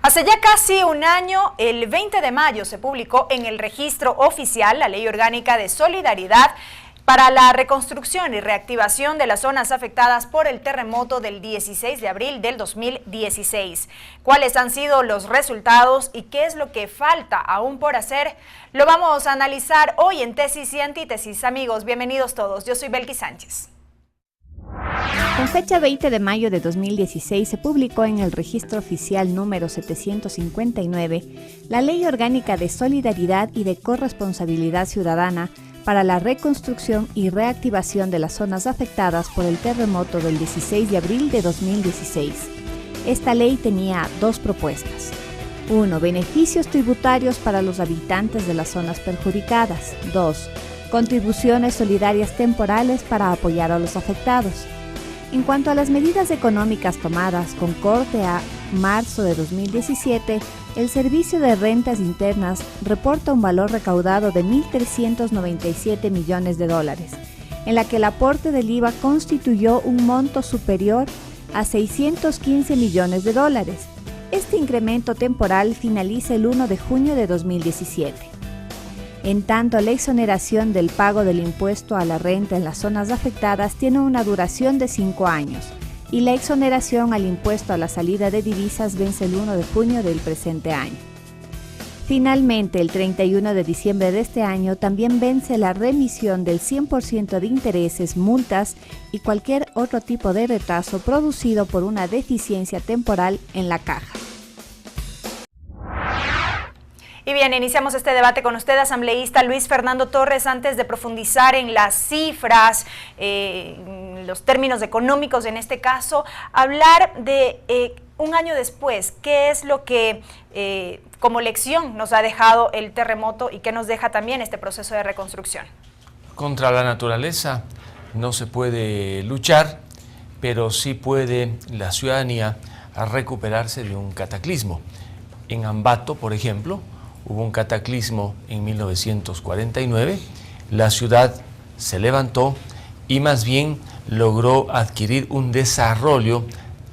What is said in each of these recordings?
Hace ya casi un año, el 20 de mayo, se publicó en el registro oficial la Ley Orgánica de Solidaridad para la reconstrucción y reactivación de las zonas afectadas por el terremoto del 16 de abril del 2016. ¿Cuáles han sido los resultados y qué es lo que falta aún por hacer? Lo vamos a analizar hoy en Tesis y Antítesis. Amigos, bienvenidos todos. Yo soy Belkis Sánchez. Con fecha 20 de mayo de 2016 se publicó en el registro oficial número 759 la Ley Orgánica de Solidaridad y de Corresponsabilidad Ciudadana para la reconstrucción y reactivación de las zonas afectadas por el terremoto del 16 de abril de 2016. Esta ley tenía dos propuestas. 1. Beneficios tributarios para los habitantes de las zonas perjudicadas. 2. Contribuciones solidarias temporales para apoyar a los afectados. En cuanto a las medidas económicas tomadas con corte a marzo de 2017, el Servicio de Rentas Internas reporta un valor recaudado de 1.397 millones de dólares, en la que el aporte del IVA constituyó un monto superior a 615 millones de dólares. Este incremento temporal finaliza el 1 de junio de 2017. En tanto, la exoneración del pago del impuesto a la renta en las zonas afectadas tiene una duración de 5 años y la exoneración al impuesto a la salida de divisas vence el 1 de junio del presente año. Finalmente, el 31 de diciembre de este año también vence la remisión del 100% de intereses, multas y cualquier otro tipo de retraso producido por una deficiencia temporal en la caja. Y bien, iniciamos este debate con usted, asambleísta Luis Fernando Torres. Antes de profundizar en las cifras, los términos económicos en este caso, hablar de un año después, qué es lo que como lección nos ha dejado el terremoto y qué nos deja también este proceso de reconstrucción. Contra la naturaleza no se puede luchar, pero sí puede la ciudadanía recuperarse de un cataclismo. En Ambato, por ejemplo, hubo un cataclismo en 1949, la ciudad se levantó y más bien logró adquirir un desarrollo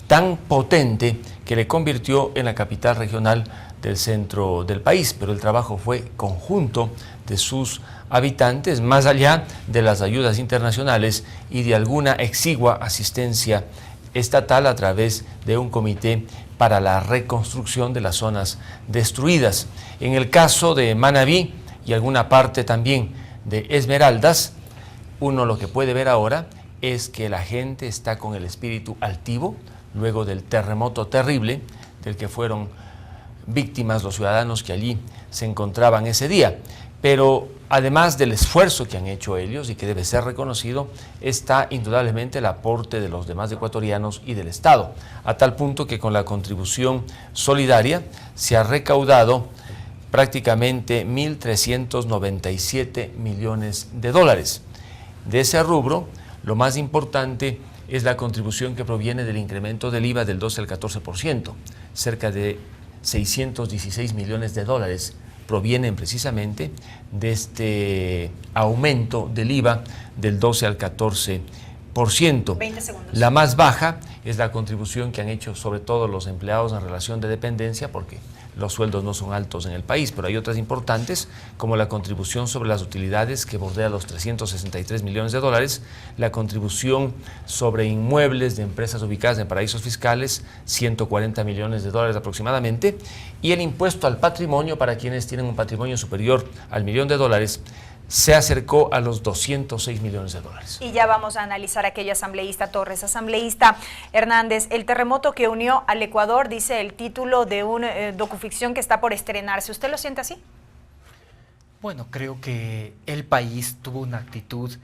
tan potente que le convirtió en la capital regional del centro del país, pero el trabajo fue conjunto de sus habitantes, más allá de las ayudas internacionales y de alguna exigua asistencia estatal a través de un comité para la reconstrucción de las zonas destruidas. En el caso de Manabí y alguna parte también de Esmeraldas, uno lo que puede ver ahora es que la gente está con el espíritu altivo luego del terremoto terrible del que fueron víctimas los ciudadanos que allí se encontraban ese día. Pero además del esfuerzo que han hecho ellos y que debe ser reconocido, está indudablemente el aporte de los demás ecuatorianos y del Estado, a tal punto que con la contribución solidaria se ha recaudado prácticamente 1.397 millones de dólares. De ese rubro, lo más importante es la contribución que proviene del incremento del IVA del 12 al 14%, cerca de 616 millones de dólares provienen precisamente de este aumento del IVA del 12 al 14%. 20 segundos. La más baja es la contribución que han hecho sobre todo los empleados en relación de dependencia, porque los sueldos no son altos en el país, pero hay otras importantes, como la contribución sobre las utilidades, que bordea los 363 millones de dólares, la contribución sobre inmuebles de empresas ubicadas en paraísos fiscales, 140 millones de dólares aproximadamente, y el impuesto al patrimonio para quienes tienen un patrimonio superior al $1.000.000, se acercó a los 206 millones de dólares. Y ya vamos a analizar aquello, asambleísta Torres. Asambleísta Hernández, el terremoto que unió al Ecuador, dice el título de una docuficción que está por estrenarse. ¿Usted lo siente así? Bueno, creo que el país tuvo una actitud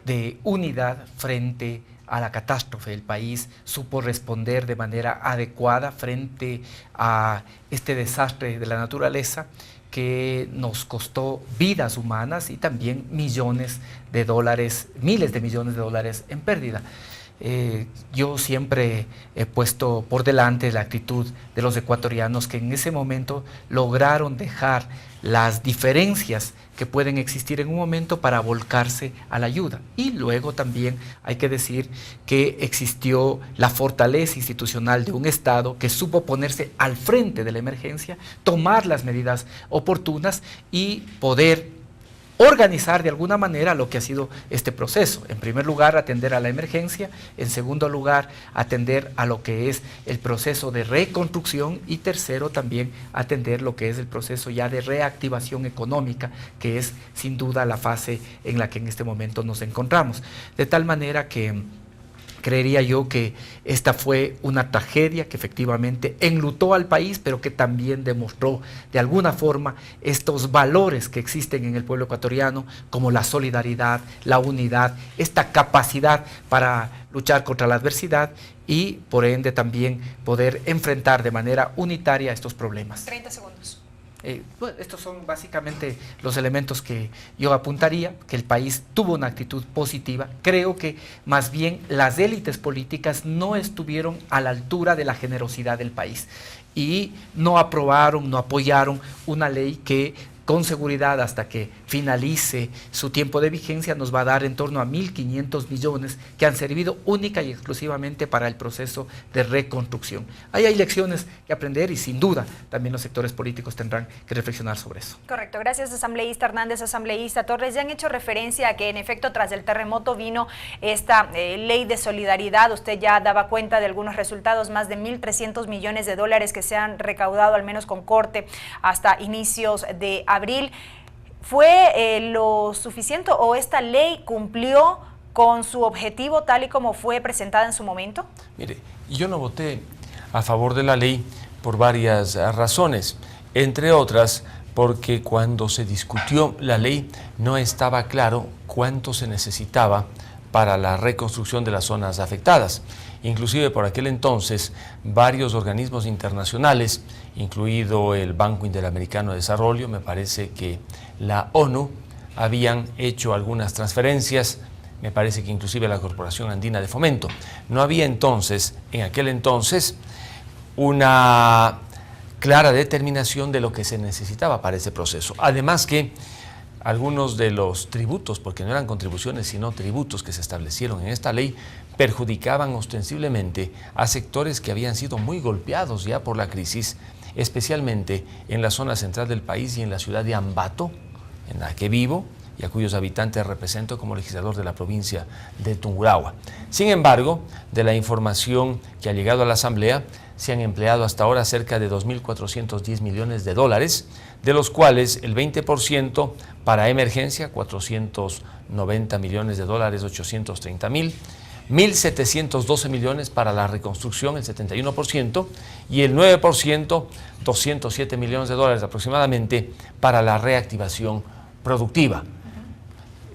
de unidad frente a la catástrofe. El país supo responder de manera adecuada frente a este desastre de la naturaleza que nos costó vidas humanas y también millones de dólares, miles de millones de dólares en pérdida. Yo siempre he puesto por delante la actitud de los ecuatorianos que en ese momento lograron dejar las diferencias que pueden existir en un momento para volcarse a la ayuda. Y luego también hay que decir que existió la fortaleza institucional de un Estado que supo ponerse al frente de la emergencia, tomar las medidas oportunas y poder organizar de alguna manera lo que ha sido este proceso. En primer lugar, atender a la emergencia; en segundo lugar, atender a lo que es el proceso de reconstrucción; y tercero, también atender lo que es el proceso ya de reactivación económica, que es sin duda la fase en la que en este momento nos encontramos. De tal manera que creería yo que esta fue una tragedia que efectivamente enlutó al país, pero que también demostró de alguna forma estos valores que existen en el pueblo ecuatoriano, como la solidaridad, la unidad, esta capacidad para luchar contra la adversidad y por ende también poder enfrentar de manera unitaria estos problemas. 30 segundos. Bueno, estos son básicamente los elementos que yo apuntaría, que el país tuvo una actitud positiva. Creo que más bien las élites políticas no estuvieron a la altura de la generosidad del país y no aprobaron, no apoyaron una ley que con seguridad hasta que finalice su tiempo de vigencia nos va a dar en torno a 1.500 millones que han servido única y exclusivamente para el proceso de reconstrucción. Ahí hay lecciones que aprender y sin duda también los sectores políticos tendrán que reflexionar sobre eso. Correcto, gracias asambleísta Hernández, asambleísta Torres. Ya han hecho referencia a que en efecto tras el terremoto vino esta ley de solidaridad. Usted ya daba cuenta de algunos resultados, más de 1.300 millones de dólares que se han recaudado al menos con corte hasta inicios de abril. ¿Fue lo suficiente o esta ley cumplió con su objetivo tal y como fue presentada en su momento? Mire, yo no voté a favor de la ley por varias razones, entre otras porque cuando se discutió la ley no estaba claro cuánto se necesitaba para la reconstrucción de las zonas afectadas. Inclusive por aquel entonces varios organismos internacionales, incluido el Banco Interamericano de Desarrollo, me parece que la ONU, habían hecho algunas transferencias, me parece que inclusive la Corporación Andina de Fomento. No había entonces, en aquel entonces, una clara determinación de lo que se necesitaba para ese proceso. Además que algunos de los tributos, porque no eran contribuciones sino tributos que se establecieron en esta ley, perjudicaban ostensiblemente a sectores que habían sido muy golpeados ya por la crisis, especialmente en la zona central del país y en la ciudad de Ambato, en la que vivo y a cuyos habitantes represento como legislador de la provincia de Tungurahua. Sin embargo, de la información que ha llegado a la Asamblea, se han empleado hasta ahora cerca de 2.410 millones de dólares, de los cuales el 20% para emergencia, 490 millones de dólares, 830 mil, 1.712 millones para la reconstrucción, el 71%, y el 9%, 207 millones de dólares aproximadamente, para la reactivación productiva.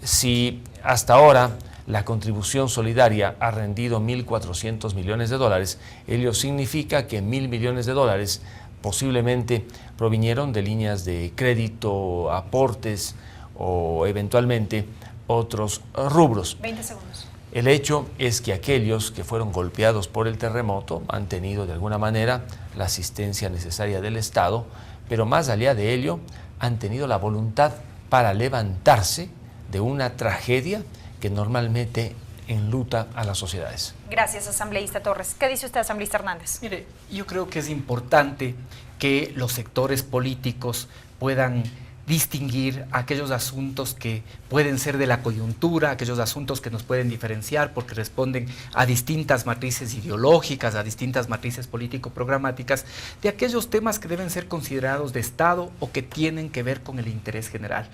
Si hasta ahora la contribución solidaria ha rendido 1.400 millones de dólares, ello significa que 1.000 millones de dólares posiblemente provinieron de líneas de crédito, aportes o eventualmente otros rubros. 20 segundos. El hecho es que aquellos que fueron golpeados por el terremoto han tenido de alguna manera la asistencia necesaria del Estado, pero más allá de ello han tenido la voluntad para levantarse de una tragedia que normalmente enluta a las sociedades. Gracias, asambleísta Torres. ¿Qué dice usted, asambleísta Hernández? Mire, yo creo que es importante que los sectores políticos puedan distinguir aquellos asuntos que pueden ser de la coyuntura, aquellos asuntos que nos pueden diferenciar porque responden a distintas matrices ideológicas, a distintas matrices político-programáticas, de aquellos temas que deben ser considerados de Estado o que tienen que ver con el interés general.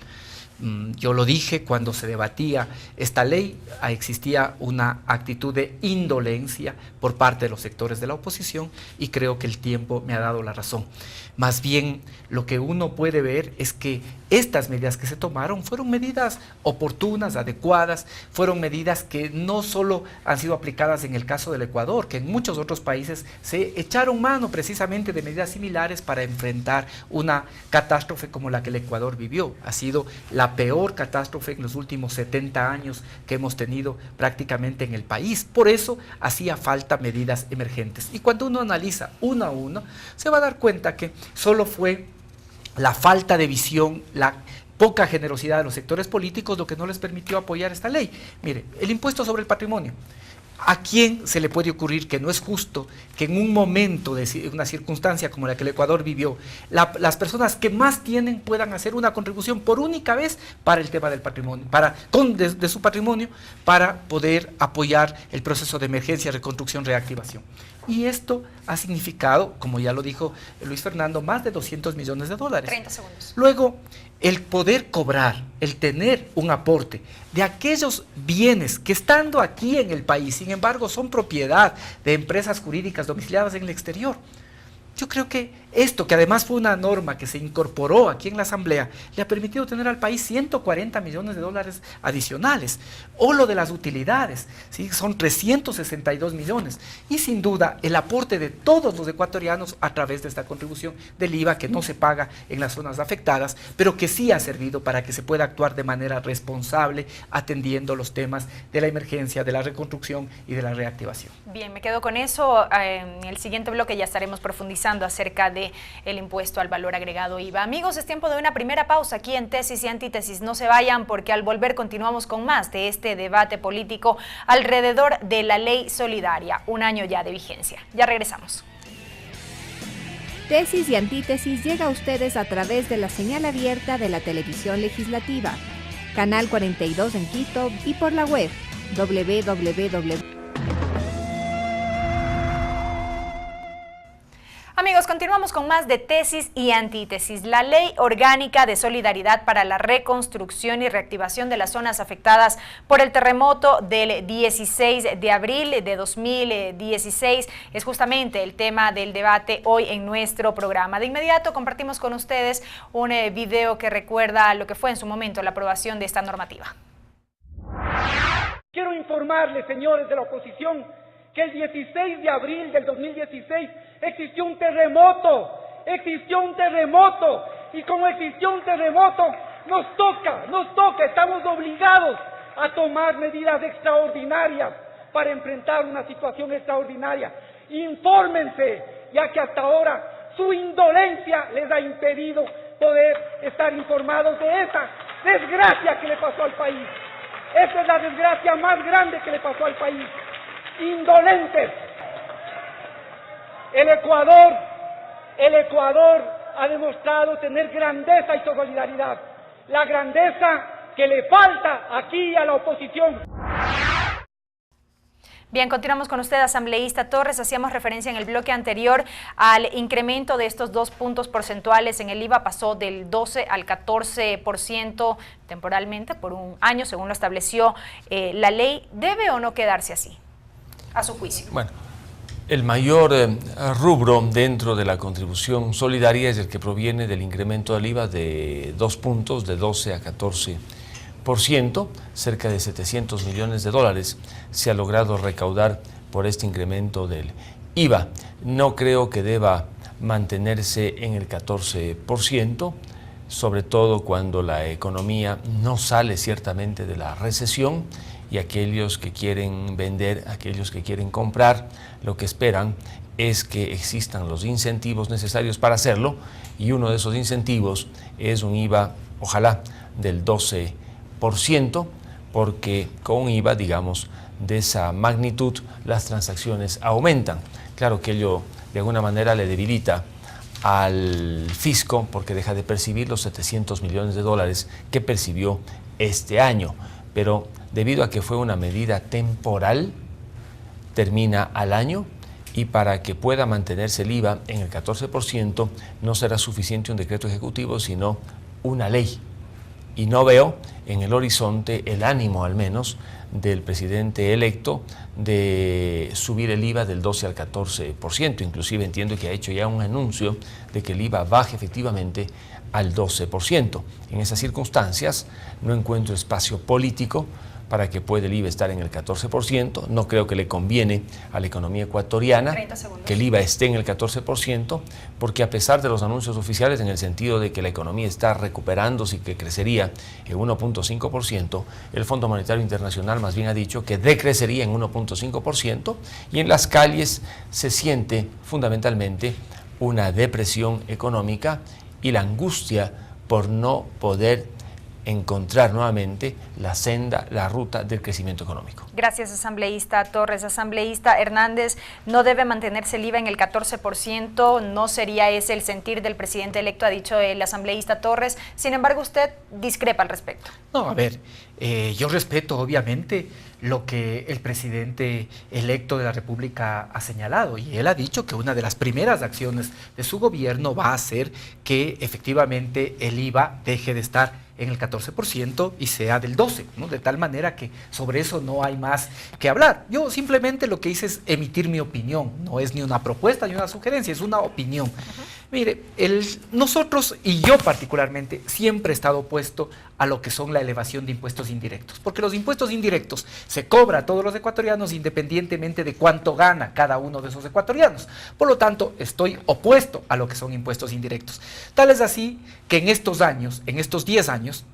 Yo lo dije cuando se debatía esta ley, existía una actitud de indolencia por parte de los sectores de la oposición y creo que el tiempo me ha dado la razón. Más bien, lo que uno puede ver es que estas medidas que se tomaron fueron medidas oportunas, adecuadas, fueron medidas que no solo han sido aplicadas en el caso del Ecuador, que en muchos otros países se echaron mano precisamente de medidas similares para enfrentar una catástrofe como la que el Ecuador vivió. Ha sido la la peor catástrofe en los últimos 70 años que hemos tenido prácticamente en el país. Por eso hacía falta medidas emergentes. Y cuando uno analiza uno a uno, se va a dar cuenta que solo fue la falta de visión, la poca generosidad de los sectores políticos lo que no les permitió apoyar esta ley. Mire, el impuesto sobre el patrimonio. ¿A quién se le puede ocurrir que no es justo que en un momento de una circunstancia como la que el Ecuador vivió, las personas que más tienen puedan hacer una contribución por única vez para el tema del patrimonio, de su patrimonio, para poder apoyar el proceso de emergencia, reconstrucción, reactivación? Y esto ha significado, como ya lo dijo Luis Fernando, más de 200 millones de dólares. 30 segundos. Luego, el poder cobrar, el tener un aporte de aquellos bienes que estando aquí en el país, sin embargo, son propiedad de empresas jurídicas domiciliadas en el exterior. Yo creo que esto, que además fue una norma que se incorporó aquí en la Asamblea, le ha permitido tener al país 140 millones de dólares adicionales. O lo de las utilidades, ¿sí? Son 362 millones. Y sin duda, el aporte de todos los ecuatorianos a través de esta contribución del IVA que no se paga en las zonas afectadas, pero que sí ha servido para que se pueda actuar de manera responsable, atendiendo los temas de la emergencia, de la reconstrucción y de la reactivación. Bien, me quedo con eso. En el siguiente bloque ya estaremos profundizando acerca de el impuesto al valor agregado IVA. Amigos, es tiempo de una primera pausa aquí en Tesis y Antítesis. No se vayan, porque al volver continuamos con más de este debate político alrededor de la ley solidaria, un año ya de vigencia. Ya regresamos. Tesis y Antítesis llega a ustedes a través de la señal abierta de la televisión legislativa, Canal 42 en Quito, y por la web www. Amigos, continuamos con más de Tesis y Antítesis. La Ley Orgánica de Solidaridad para la Reconstrucción y Reactivación de las Zonas Afectadas por el terremoto del 16 de abril de 2016 es justamente el tema del debate hoy en nuestro programa. De inmediato compartimos con ustedes un video que recuerda lo que fue en su momento la aprobación de esta normativa. Quiero informarles, señores de la oposición, que el 16 de abril del 2016 existió un terremoto, y como existió un terremoto, nos toca, estamos obligados a tomar medidas extraordinarias para enfrentar una situación extraordinaria. Infórmense, ya que hasta ahora su indolencia les ha impedido poder estar informados de esa desgracia que le pasó al país. Esta es la desgracia más grande que le pasó al país. Indolentes. El Ecuador ha demostrado tener grandeza y solidaridad, la grandeza que le falta aquí a la oposición. Bien, continuamos con usted, asambleísta Torres. Hacíamos referencia en el bloque anterior al incremento de estos 2 puntos porcentuales en el IVA. Pasó del 12 al 14% temporalmente por un año, según lo estableció la ley. ¿Debe o no quedarse así, a su juicio? Bueno, el mayor rubro dentro de la contribución solidaria es el que proviene del incremento del IVA de 2 puntos, de 12 a 14%, cerca de 700 millones de dólares se ha logrado recaudar por este incremento del IVA. No creo que deba mantenerse en el 14%, sobre todo cuando la economía no sale ciertamente de la recesión y aquellos que quieren vender, aquellos que quieren comprar, lo que esperan es que existan los incentivos necesarios para hacerlo, y uno de esos incentivos es un IVA, ojalá, del 12%, porque con un IVA, digamos, de esa magnitud, las transacciones aumentan. Claro que ello de alguna manera le debilita al fisco porque deja de percibir los 700 millones de dólares que percibió este año, pero debido a que fue una medida temporal, termina al año, y para que pueda mantenerse el IVA en el 14% no será suficiente un decreto ejecutivo, sino una ley. Y no veo en el horizonte el ánimo, al menos, del presidente electo de subir el IVA del 12 al 14%. Inclusive entiendo que ha hecho ya un anuncio de que el IVA baje efectivamente al 12%. En esas circunstancias no encuentro espacio político para que pueda el IVA estar en el 14%. No creo que le conviene a la economía ecuatoriana que el IVA esté en el 14%, porque a pesar de los anuncios oficiales en el sentido de que la economía está recuperándose y que crecería en 1.5%, el Fondo Monetario Internacional más bien ha dicho que decrecería en 1.5%, y en las calles se siente fundamentalmente una depresión económica y la angustia por no poder encontrar nuevamente la senda, la ruta del crecimiento económico. Gracias, asambleísta Torres. Asambleísta Hernández, ¿no debe mantenerse el IVA en el 14%? ¿No sería ese el sentir del presidente electo?, ha dicho el asambleísta Torres. Sin embargo, usted discrepa al respecto. No, a ver, yo respeto obviamente lo que el presidente electo de la República ha señalado, y él ha dicho que una de las primeras acciones de su gobierno va a ser que efectivamente el IVA deje de estar en el 14% y sea del 12%, ¿no? De tal manera que sobre eso no hay más que hablar. Yo simplemente lo que hice es emitir mi opinión, no es ni una propuesta ni una sugerencia, es una opinión. Mire, nosotros, y yo particularmente, siempre he estado opuesto a lo que son la elevación de impuestos indirectos, porque los impuestos indirectos se cobra a todos los ecuatorianos independientemente de cuánto gana cada uno de esos ecuatorianos. Por lo tanto, estoy opuesto a lo que son impuestos indirectos. Tal es así que en estos años, en estos 10 años,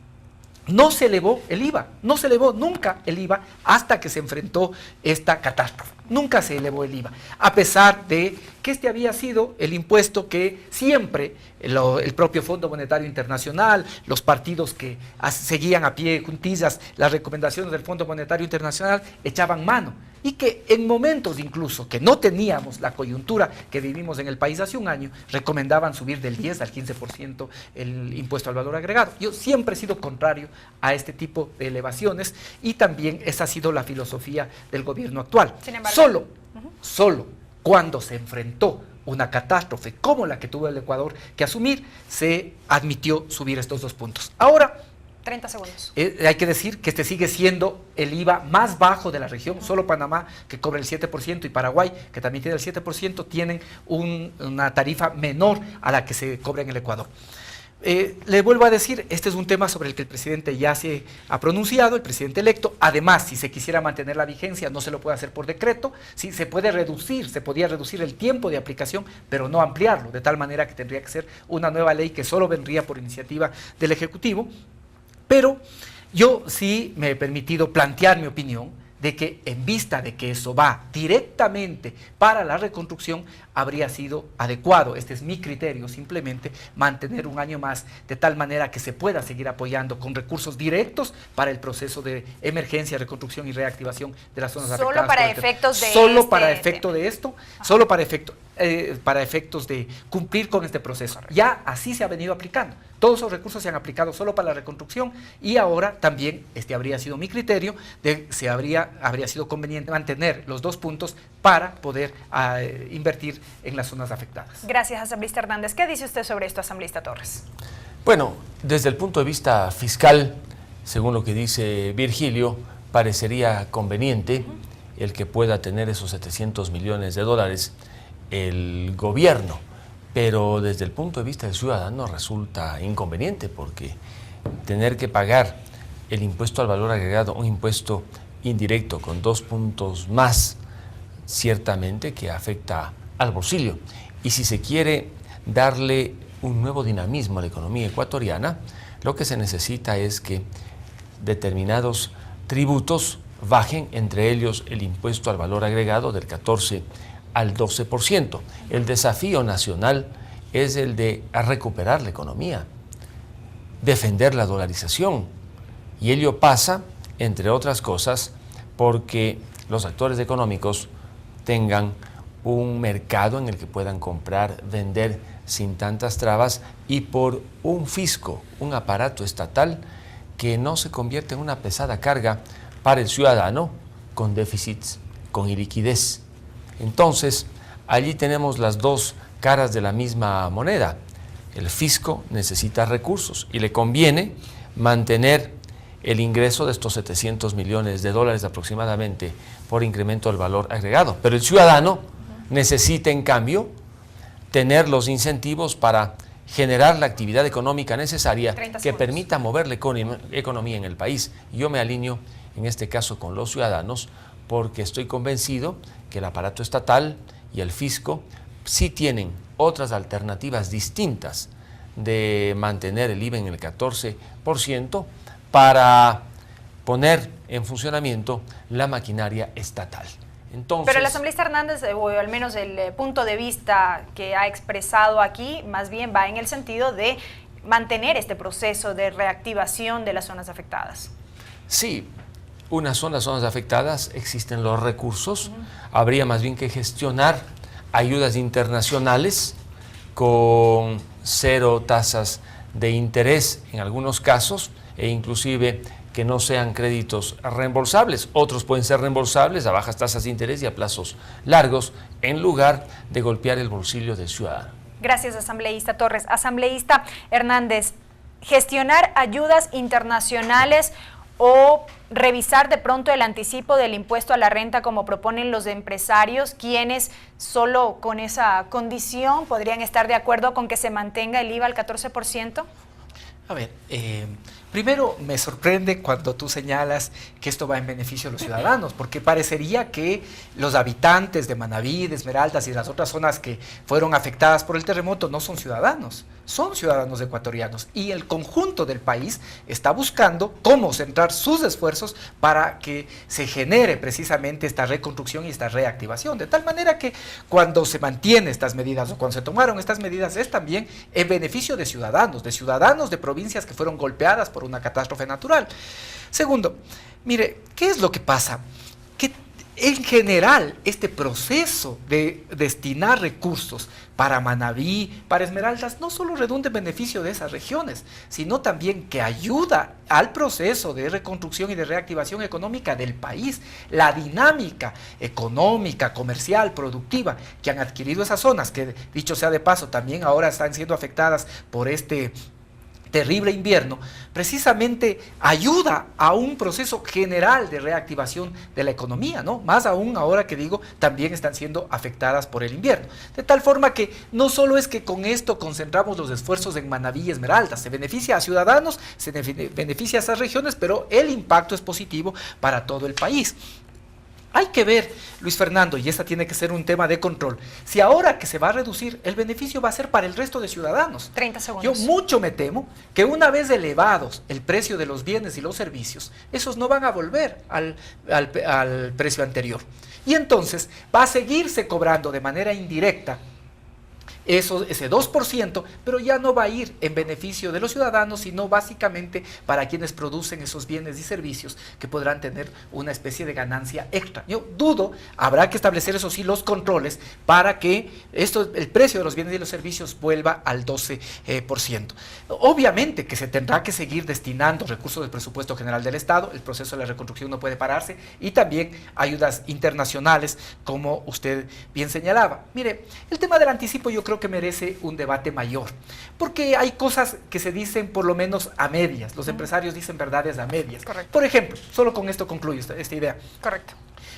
no se elevó el IVA, no se elevó nunca el IVA hasta que se enfrentó esta catástrofe. Nunca se elevó el IVA, a pesar de que este había sido el impuesto que siempre el propio Fondo Monetario Internacional, los partidos que seguían a pie juntillas las recomendaciones del Fondo Monetario Internacional echaban mano, y que en momentos incluso que no teníamos la coyuntura que vivimos en el país hace un año, recomendaban subir del 10 al 15% el impuesto al valor agregado. Yo siempre he sido contrario a este tipo de elevaciones, y también esa ha sido la filosofía del gobierno actual. Sin embargo, Solo cuando se enfrentó una catástrofe como la que tuvo el Ecuador que asumir, se admitió subir estos 2 puntos. Ahora, 30 segundos. Hay que decir que este sigue siendo el IVA más bajo de la región. Solo Panamá, que cobra el 7%, y Paraguay, que también tiene el 7%, tienen una tarifa menor a la que se cobra en el Ecuador. Le vuelvo a decir, este es un tema sobre el que el presidente ya se ha pronunciado, el presidente electo. Además, si se quisiera mantener la vigencia, no se lo puede hacer por decreto. Sí, se podría reducir el tiempo de aplicación, pero no ampliarlo, de tal manera que tendría que ser una nueva ley que solo vendría por iniciativa del Ejecutivo. Pero yo sí me he permitido plantear mi opinión de que, en vista de que eso va directamente para la reconstrucción, habría sido adecuado, este es mi criterio, simplemente mantener un año más, de tal manera que se pueda seguir apoyando con recursos directos para el proceso de emergencia, reconstrucción y reactivación de las zonas afectadas. Solo para efectos de Solo para efecto de esto, solo para efectos de cumplir con este proceso. Correcto. Ya así se ha venido aplicando. Todos esos recursos se han aplicado solo para la reconstrucción, y ahora también habría sido mi criterio de que habría sido conveniente mantener los 2 puntos para poder invertir en las zonas afectadas. Gracias, asambleísta Hernández. ¿Qué dice usted sobre esto, asambleísta Torres? Bueno, desde el punto de vista fiscal, según lo que dice Virgilio, parecería conveniente el que pueda tener esos 700 millones de dólares el gobierno, pero desde el punto de vista del ciudadano resulta inconveniente, porque tener que pagar el impuesto al valor agregado, un impuesto indirecto con 2 puntos más, ciertamente que afecta al bolsillo. Y si se quiere darle un nuevo dinamismo a la economía ecuatoriana, lo que se necesita es que determinados tributos bajen, entre ellos el impuesto al valor agregado del 14 al 12%. El desafío nacional es el de recuperar la economía, defender la dolarización, y ello pasa, entre otras cosas, porque los actores económicos tengan un mercado en el que puedan comprar, vender sin tantas trabas, y por un fisco, un aparato estatal que no se convierte en una pesada carga para el ciudadano, con déficits, con iliquidez. Entonces, allí tenemos las 2 caras de la misma moneda. El fisco necesita recursos y le conviene mantener el ingreso de estos 700 millones de dólares aproximadamente por incremento del valor agregado. Pero el ciudadano necesita, en cambio, tener los incentivos para generar la actividad económica necesaria que permita mover la economía en el país. Yo me alineo en este caso con los ciudadanos, porque estoy convencido que el aparato estatal y el fisco sí tienen otras alternativas distintas de mantener el IVA en el 14% para poner en funcionamiento la maquinaria estatal. Entonces, pero el asambleísta Hernández, o al menos el punto de vista que ha expresado aquí, más bien va en el sentido de mantener este proceso de reactivación de las zonas afectadas. Sí, zonas afectadas, existen los recursos, habría más bien que gestionar ayudas internacionales con 0 tasas de interés en algunos casos, e inclusive que no sean créditos reembolsables. Otros pueden ser reembolsables a bajas tasas de interés y a plazos largos, en lugar de golpear el bolsillo del ciudadano. Gracias, asambleísta Torres. Asambleísta Hernández, gestionar ayudas internacionales o revisar de pronto el anticipo del impuesto a la renta como proponen los empresarios, quienes solo con esa condición podrían estar de acuerdo con que se mantenga el IVA al 14%? A ver, primero me sorprende cuando tú señalas que esto va en beneficio de los ciudadanos, porque parecería que los habitantes de Manabí, de Esmeraldas y de las otras zonas que fueron afectadas por el terremoto no son ciudadanos ecuatorianos, y el conjunto del país está buscando cómo centrar sus esfuerzos para que se genere precisamente esta reconstrucción y esta reactivación, de tal manera que cuando se mantienen estas medidas o cuando se tomaron estas medidas es también en beneficio de ciudadanos de provincias que fueron golpeadas por una catástrofe natural. Segundo, mire, ¿qué es lo que pasa? Que en general este proceso de destinar recursos para Manabí, para Esmeraldas, no solo redunda en beneficio de esas regiones, sino también que ayuda al proceso de reconstrucción y de reactivación económica del país. La dinámica económica, comercial, productiva que han adquirido esas zonas, que dicho sea de paso, también ahora están siendo afectadas por este terrible invierno, precisamente ayuda a un proceso general de reactivación de la economía, ¿no? Más aún ahora que digo, también están siendo afectadas por el invierno. De tal forma que no solo es que con esto concentramos los esfuerzos en Manabí y Esmeraldas, se beneficia a ciudadanos, se beneficia a esas regiones, pero el impacto es positivo para todo el país. Hay que ver, Luis Fernando, y esta tiene que ser un tema de control, si ahora que se va a reducir, el beneficio va a ser para el resto de ciudadadanos. 30 segundos. Yo mucho me temo que una vez elevados el precio de los bienes y los servicios, esos no van a volver al precio anterior. Y entonces va a seguirse cobrando de manera indirecta ese 2%, pero ya no va a ir en beneficio de los ciudadanos, sino básicamente para quienes producen esos bienes y servicios que podrán tener una especie de ganancia extra. Yo dudo, habrá que establecer eso sí los controles para que el precio de los bienes y los servicios vuelva al 12%. Obviamente que se tendrá que seguir destinando recursos del presupuesto general del Estado, el proceso de la reconstrucción no puede pararse, y también ayudas internacionales, como usted bien señalaba. Mire, el tema del anticipo yo creo que merece un debate mayor, porque hay cosas que se dicen por lo menos a medias, los empresarios dicen verdades a medias. Correcto. Por ejemplo, solo con esto concluyo esta idea. Correcto.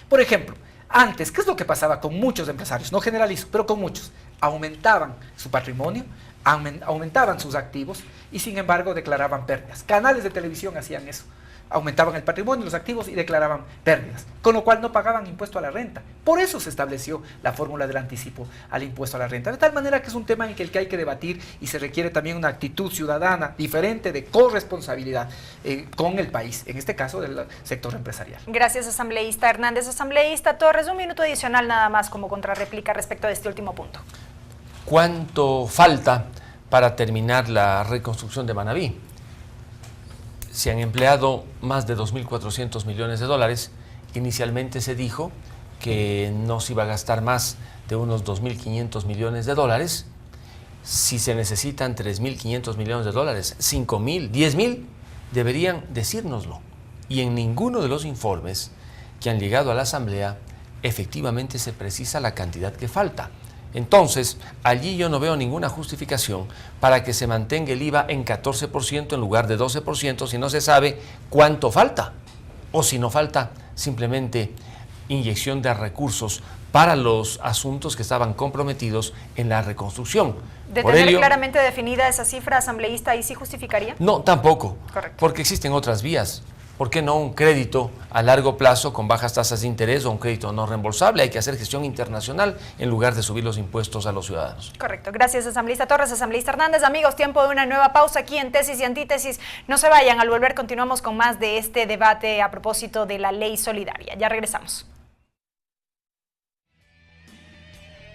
Por ejemplo, antes, ¿qué es lo que pasaba con muchos empresarios? No generalizo, pero con muchos. Aumentaban su patrimonio, aumentaban sus activos y sin embargo declaraban pérdidas. Canales de televisión hacían eso. Aumentaban el patrimonio, los activos y declaraban pérdidas, con lo cual no pagaban impuesto a la renta. Por eso se estableció la fórmula del anticipo al impuesto a la renta. De tal manera que es un tema en el que hay que debatir y se requiere también una actitud ciudadana diferente de corresponsabilidad con el país, en este caso del sector empresarial. Gracias, asambleísta Hernández. Asambleísta Torres, un minuto adicional nada más como contrarréplica respecto de este último punto. ¿Cuánto falta para terminar la reconstrucción de Manabí? Se han empleado más de 2.400 millones de dólares. Inicialmente se dijo que no se iba a gastar más de unos 2.500 millones de dólares. Si se necesitan 3.500 millones de dólares, 5.000, 10.000, deberían decírnoslo. Y en ninguno de los informes que han llegado a la Asamblea efectivamente se precisa la cantidad que falta. Entonces, allí yo no veo ninguna justificación para que se mantenga el IVA en 14% en lugar de 12% si no se sabe cuánto falta. O si no falta simplemente inyección de recursos para los asuntos que estaban comprometidos en la reconstrucción. ¿De tener claramente definida esa cifra, asambleísta, ahí sí justificaría? No, tampoco. Correcto. Porque existen otras vías. ¿por qué no un crédito a largo plazo con bajas tasas de interés o un crédito no reembolsable? Hay que hacer gestión internacional en lugar de subir los impuestos a los ciudadanos. Correcto. Gracias, asambleísta Torres, asambleísta Hernández. Amigos, tiempo de una nueva pausa aquí en Tesis y Antítesis. No se vayan, al volver continuamos con más de este debate a propósito de la ley solidaria. Ya regresamos.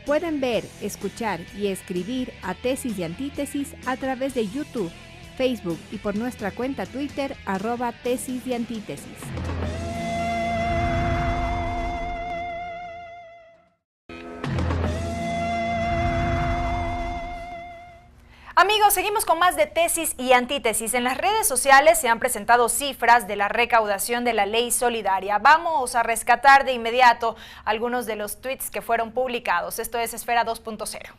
Pueden ver, escuchar y escribir a Tesis y Antítesis a través de YouTube, Facebook y por nuestra cuenta Twitter @Tesis y Antítesis. Amigos, seguimos con más de Tesis y Antítesis. En las redes sociales se han presentado cifras de la recaudación de la ley solidaria. Vamos a rescatar de inmediato algunos de los tweets que fueron publicados. Esto es Esfera 2.0.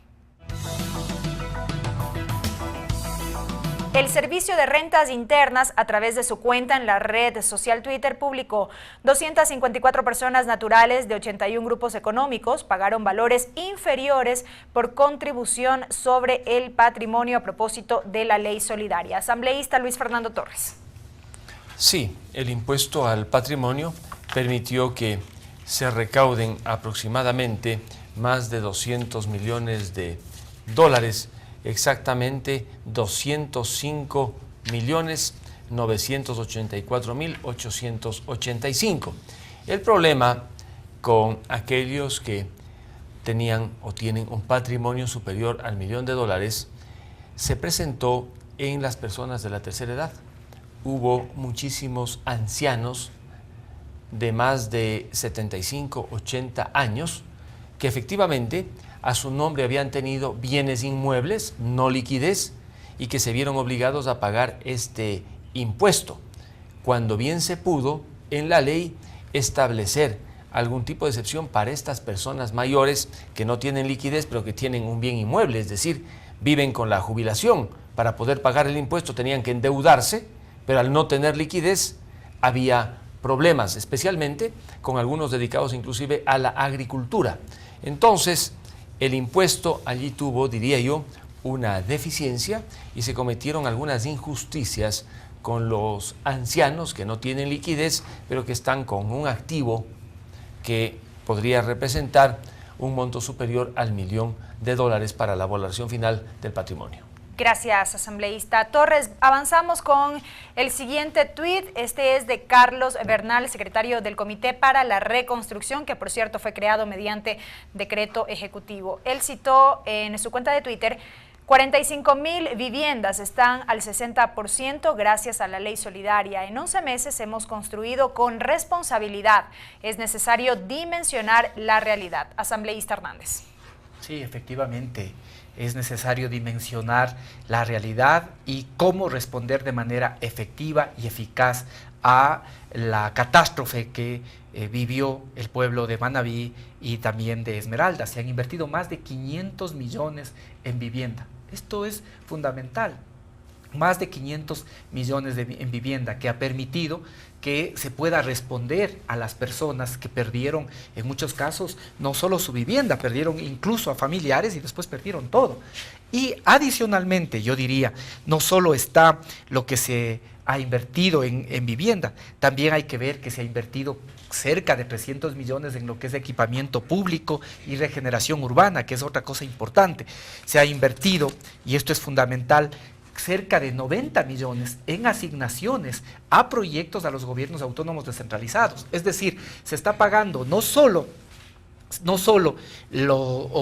El Servicio de Rentas Internas, a través de su cuenta en la red social Twitter, publicó 254 personas naturales de 81 grupos económicos pagaron valores inferiores por contribución sobre el patrimonio a propósito de la ley solidaria. Asambleísta Luis Fernando Torres. Sí, el impuesto al patrimonio permitió que se recauden aproximadamente más de 200 millones de dólares, exactamente 205.984.885. El problema con aquellos que tenían o tienen un patrimonio superior al $1.000.000 se presentó en las personas de la tercera edad. Hubo muchísimos ancianos de más de 75, 80 años que efectivamente a su nombre habían tenido bienes inmuebles, no liquidez, y que se vieron obligados a pagar este impuesto, cuando bien se pudo en la ley establecer algún tipo de excepción para estas personas mayores que no tienen liquidez, pero que tienen un bien inmueble, es decir, viven con la jubilación. Para poder pagar el impuesto tenían que endeudarse, pero al no tener liquidez había problemas, especialmente con algunos dedicados inclusive a la agricultura. Entonces, el impuesto allí tuvo, diría yo, una deficiencia y se cometieron algunas injusticias con los ancianos que no tienen liquidez, pero que están con un activo que podría representar un monto superior al $1.000.000 para la evaluación final del patrimonio. Gracias, asambleísta Torres. Avanzamos con el siguiente tuit. Este es de Carlos Bernal, secretario del Comité para la Reconstrucción, que por cierto fue creado mediante decreto ejecutivo. Él citó en su cuenta de Twitter: 45.000 viviendas están al 60% gracias a la ley solidaria. En 11 meses hemos construido con responsabilidad. Es necesario dimensionar la realidad. Asambleísta Hernández. Sí, efectivamente. Es necesario dimensionar la realidad y cómo responder de manera efectiva y eficaz a la catástrofe que vivió el pueblo de Manabí y también de Esmeraldas. Se han invertido más de 500 millones en vivienda. Esto es fundamental. Más de 500 millones en vivienda, que ha permitido que se pueda responder a las personas que perdieron, en muchos casos, no solo su vivienda, perdieron incluso a familiares y después perdieron todo. Y adicionalmente, yo diría, no solo está lo que se ha invertido en vivienda, también hay que ver que se ha invertido cerca de 300 millones en lo que es equipamiento público y regeneración urbana, que es otra cosa importante. Se ha invertido, y esto es fundamental, cerca de 90 millones en asignaciones a proyectos a los gobiernos autónomos descentralizados. Es decir, se está pagando no solo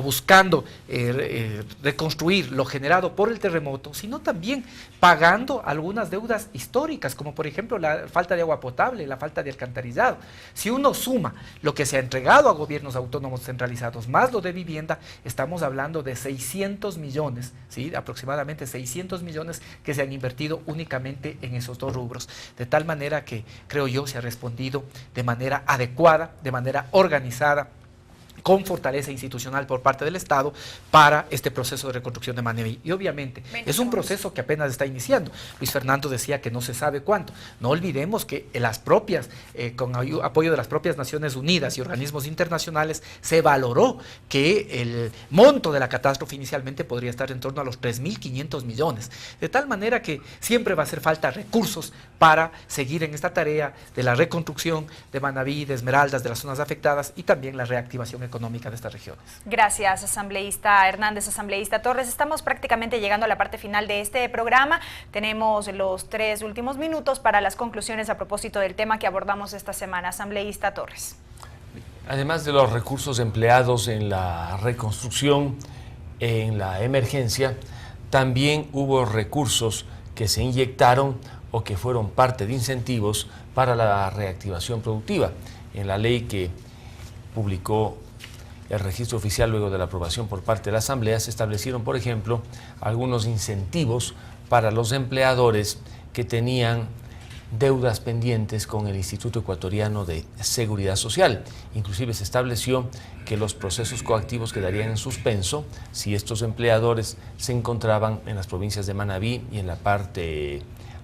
buscando reconstruir lo generado por el terremoto, sino también pagando algunas deudas históricas, como por ejemplo la falta de agua potable, la falta de alcantarillado. Si uno suma lo que se ha entregado a gobiernos autónomos centralizados más lo de vivienda, estamos hablando de 600 millones, ¿sí? Aproximadamente 600 millones que se han invertido únicamente en esos dos rubros. De tal manera que, creo yo, se ha respondido de manera adecuada, de manera organizada, con fortaleza institucional por parte del Estado para este proceso de reconstrucción de Manabí. Y obviamente es un proceso que apenas está iniciando. Luis Fernando decía que no se sabe cuánto. No olvidemos que las propias, con apoyo de las propias Naciones Unidas y organismos internacionales, se valoró que el monto de la catástrofe inicialmente podría estar en torno a los 3.500 millones. De tal manera que siempre va a hacer falta recursos para seguir en esta tarea de la reconstrucción de Manabí, de Esmeraldas, de las zonas afectadas y también la reactivación económica de estas regiones. Gracias, asambleísta Hernández, asambleísta Torres. Estamos prácticamente llegando a la parte final de este programa. Tenemos los 3 últimos minutos para las conclusiones a propósito del tema que abordamos esta semana. Asambleísta Torres. Además de los recursos empleados en la reconstrucción, en la emergencia, también hubo recursos que se inyectaron o que fueron parte de incentivos para la reactivación productiva. En la ley que publicó el registro oficial luego de la aprobación por parte de la Asamblea, se establecieron, por ejemplo, algunos incentivos para los empleadores que tenían deudas pendientes con el Instituto Ecuatoriano de Seguridad Social. Inclusive se estableció que los procesos coactivos quedarían en suspenso si estos empleadores se encontraban en las provincias de Manabí y en la parte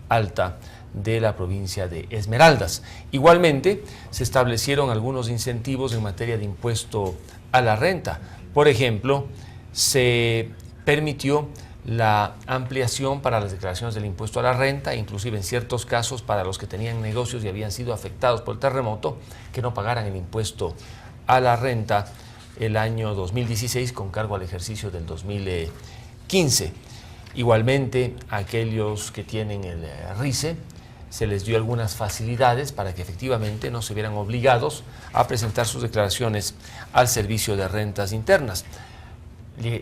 alta de la provincia de Esmeraldas. Igualmente, se establecieron algunos incentivos en materia de impuesto a la renta. Por ejemplo, se permitió la ampliación para las declaraciones del impuesto a la renta, inclusive en ciertos casos para los que tenían negocios y habían sido afectados por el terremoto, que no pagaran el impuesto a la renta el año 2016 con cargo al ejercicio del 2015. Igualmente, a aquellos que tienen el RICE, se les dio algunas facilidades para que efectivamente no se vieran obligados a presentar sus declaraciones al Servicio de Rentas Internas.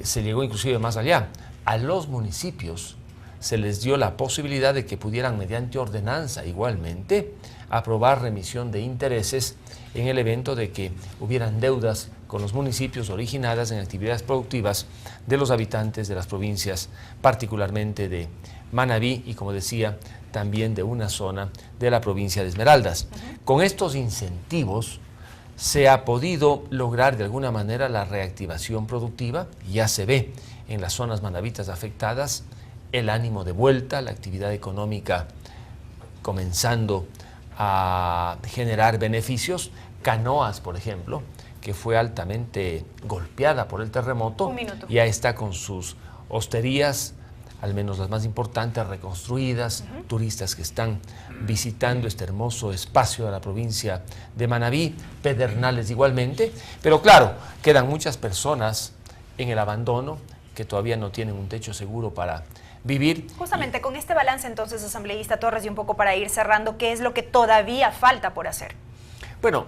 Se llegó inclusive más allá. A los municipios se les dio la posibilidad de que pudieran, mediante ordenanza igualmente, aprobar remisión de intereses en el evento de que hubieran deudas con los municipios originadas en actividades productivas de los habitantes de las provincias, particularmente de Manabí y, como decía, también de una zona de la provincia de Esmeraldas. Con estos incentivos se ha podido lograr de alguna manera la reactivación productiva. Ya se ve en las zonas manabitas afectadas el ánimo de vuelta, la actividad económica comenzando a generar beneficios. Canoas, por ejemplo, que fue altamente golpeada por el terremoto, ya está con sus hosterías, al menos las más importantes, reconstruidas, turistas que están visitando este hermoso espacio de la provincia de Manabí, Pedernales igualmente, pero claro, quedan muchas personas en el abandono que todavía no tienen un techo seguro para vivir. Justamente con este balance entonces, asambleísta Torres, y un poco para ir cerrando, ¿qué es lo que todavía falta por hacer? Bueno,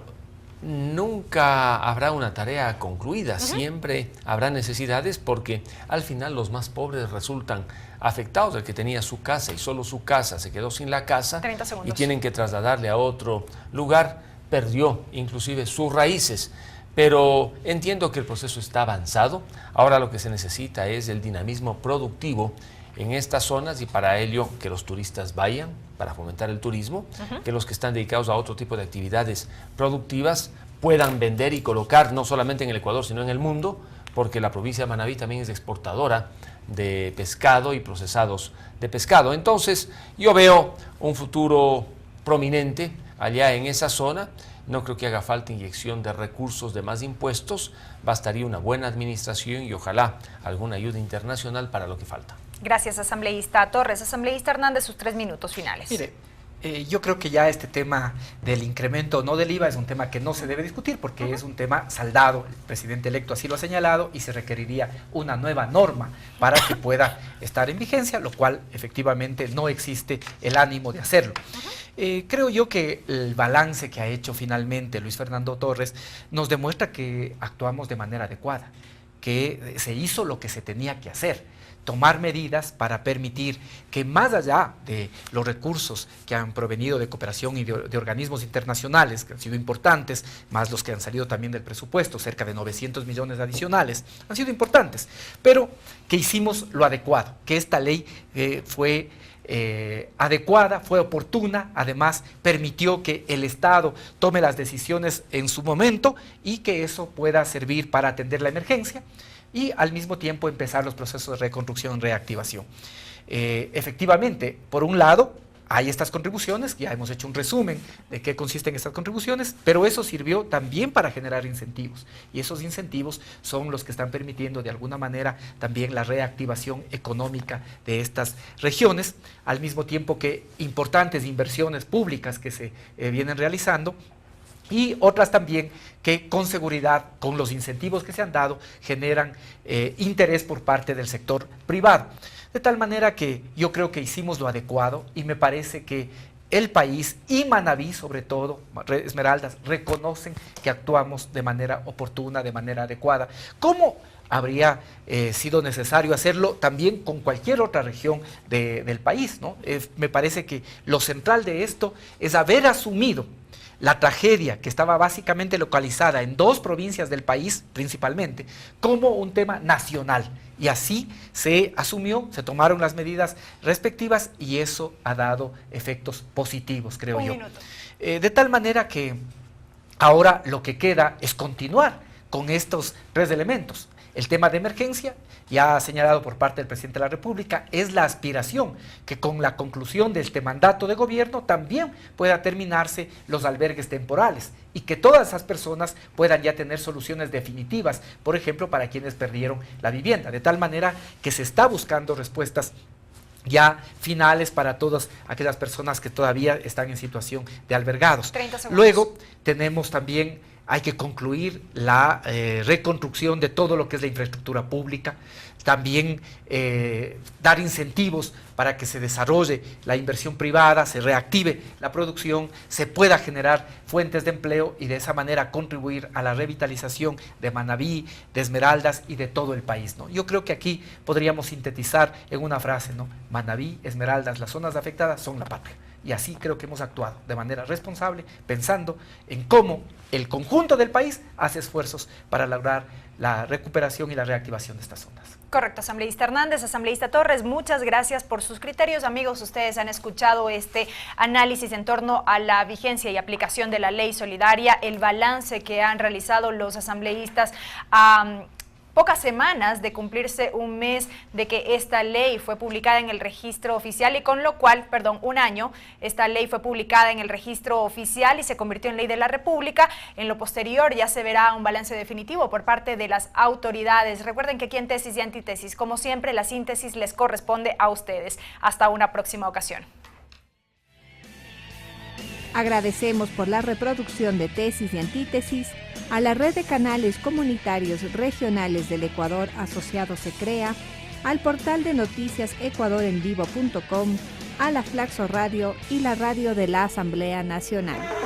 nunca habrá una tarea concluida, siempre habrá necesidades porque al final los más pobres resultan afectados. El que tenía su casa y solo su casa se quedó sin la casa y tienen que trasladarle a otro lugar, perdió inclusive sus raíces. Pero entiendo que el proceso está avanzado. Ahora lo que se necesita es el dinamismo productivo en estas zonas y para ello que los turistas vayan para fomentar el turismo, que los que están dedicados a otro tipo de actividades productivas puedan vender y colocar no solamente en el Ecuador sino en el mundo, porque la provincia de Manabí también es exportadora de pescado y procesados de pescado. Entonces yo veo un futuro prominente allá en esa zona. No creo que haga falta inyección de recursos, de más impuestos, bastaría una buena administración y ojalá alguna ayuda internacional para lo que falta. Gracias, asambleísta Torres. Asambleísta Hernández, sus 3 minutos finales. Mire, yo creo que ya este tema del incremento o no del IVA es un tema que no se debe discutir porque es un tema saldado, el presidente electo así lo ha señalado y se requeriría una nueva norma para que pueda estar en vigencia, lo cual efectivamente no existe el ánimo de hacerlo. Creo yo que el balance que ha hecho finalmente Luis Fernando Torres nos demuestra que actuamos de manera adecuada, que se hizo lo que se tenía que hacer, tomar medidas para permitir que más allá de los recursos que han provenido de cooperación y de organismos internacionales, que han sido importantes, más los que han salido también del presupuesto, cerca de 900 millones adicionales, han sido importantes, pero que hicimos lo adecuado, que esta ley fue adecuada, fue oportuna, además permitió que el Estado tome las decisiones en su momento y que eso pueda servir para atender la emergencia y al mismo tiempo empezar los procesos de reconstrucción y reactivación. Efectivamente, por un lado, hay estas contribuciones, ya hemos hecho un resumen de qué consisten estas contribuciones, pero eso sirvió también para generar incentivos, y esos incentivos son los que están permitiendo de alguna manera también la reactivación económica de estas regiones, al mismo tiempo que importantes inversiones públicas que se vienen realizando, y otras también que con seguridad, con los incentivos que se han dado, generan interés por parte del sector privado. De tal manera que yo creo que hicimos lo adecuado y me parece que el país y Manabí, sobre todo, Esmeraldas, reconocen que actuamos de manera oportuna, de manera adecuada. ¿Cómo habría sido necesario hacerlo también con cualquier otra región del país, ¿no? Me parece que lo central de esto es haber asumido la tragedia que estaba básicamente localizada en 2 provincias del país, principalmente, como un tema nacional. Y así se asumió, se tomaron las medidas respectivas y eso ha dado efectos positivos, creo yo. De tal manera que ahora lo que queda es continuar con estos 3 elementos. El tema de emergencia, ya señalado por parte del presidente de la República, es la aspiración que con la conclusión de este mandato de gobierno también pueda terminarse los albergues temporales y que todas esas personas puedan ya tener soluciones definitivas, por ejemplo, para quienes perdieron la vivienda, de tal manera que se está buscando respuestas ya finales para todas aquellas personas que todavía están en situación de albergados. 30 segundos. Luego tenemos también, hay que concluir la reconstrucción de todo lo que es la infraestructura pública, también dar incentivos para que se desarrolle la inversión privada, se reactive la producción, se pueda generar fuentes de empleo y de esa manera contribuir a la revitalización de Manabí, de Esmeraldas y de todo el país, ¿no? Yo creo que aquí podríamos sintetizar en una frase, ¿no? Manabí, Esmeraldas, las zonas afectadas son la patria. Y así creo que hemos actuado de manera responsable, pensando en cómo el conjunto del país hace esfuerzos para lograr la recuperación y la reactivación de estas zonas. Correcto, asambleísta Hernández, asambleísta Torres, muchas gracias por sus criterios. Amigos, ustedes han escuchado este análisis en torno a la vigencia y aplicación de la ley solidaria, el balance que han realizado los asambleístas pocas semanas de cumplirse un mes de que esta ley fue publicada en el registro oficial y con lo cual, un año, esta ley fue publicada en el registro oficial y se convirtió en ley de la República. En lo posterior ya se verá un balance definitivo por parte de las autoridades. Recuerden que aquí en Tesis y Antítesis, como siempre, la síntesis les corresponde a ustedes. Hasta una próxima ocasión. Agradecemos por la reproducción de Tesis y Antítesis a la red de canales comunitarios regionales del Ecuador asociado SECREA, al portal de noticias ecuadorenvivo.com, a la Flaxo Radio y la radio de la Asamblea Nacional.